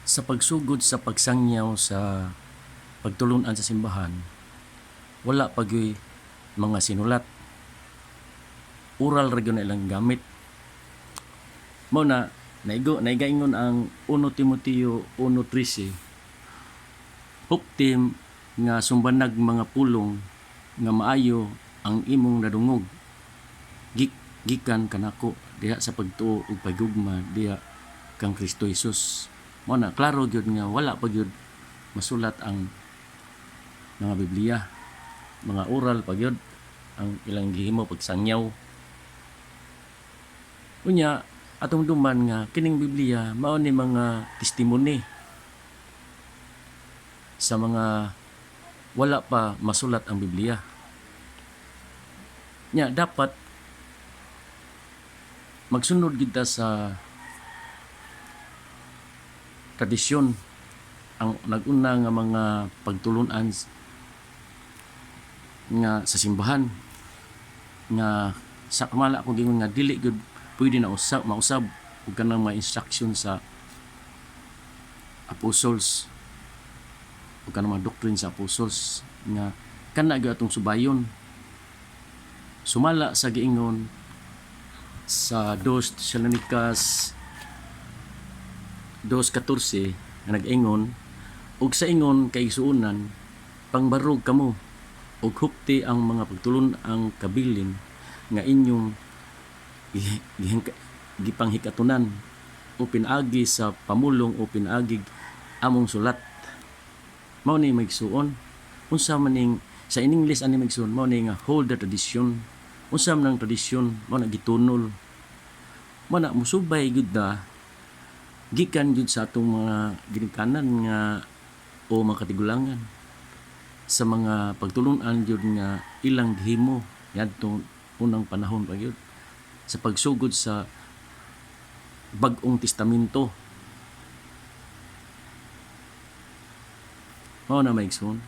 Sa pagsugod sa pagsangyaw sa pagtulunan sa simbahan, wala pagyoy mga sinulat. Oral ra gyud na ilang gamit. Mao na naigaingon ang 1 Timoteo 1:13. Huptim nga sumbanag mga pulong nga maayo ang imong nadungog. Gikan kanako diha sa pagtuo ug paghigugma diha kang Kristo Jesus. Mao na klaro gyud nga wala pa gyud masulat ang mga Biblia. Mga oral pa gyud ang ilang gihimo pagsangyaw. Unya atong duman nga kining Biblia mao ni mga testimony sa mga wala pa masulat ang Biblia. Nya dapat magsunod kita sa tradisyon ang nag-una nga mga pagtulunan nga sa simbahan nga sa kamala akong gingon nga dili gyud pwede na mausab ug kanang mga instruction sa apostles ug kanang mga doctrine sa apostles nga kana gyud atong subayon. Sumala sa giingon sa 2 Thessalonians 2:14 nga nag-ingon, ug sa ingon kay suunan pangbarog kamo ug hupti ang mga pagtulon ang kabilin nga inyong gipanghikatunan o pinaagi sa pamulong o pinaagig among sulat. Mao ni magsuon unsa man ning sa in English ani magsuon mao ni nga hold the tradition. Unsa man ang tradisyon mao na gitunol. Mao na musubay gyud na gikan gyud sa atong mga ginikanan nga o mga katigulangan sa mga pagtulunan gyud nga ilang gihimo yadtong unang panahon pa gyud sa pagsugod sa bag-ong testamento. Mao na maigsoon.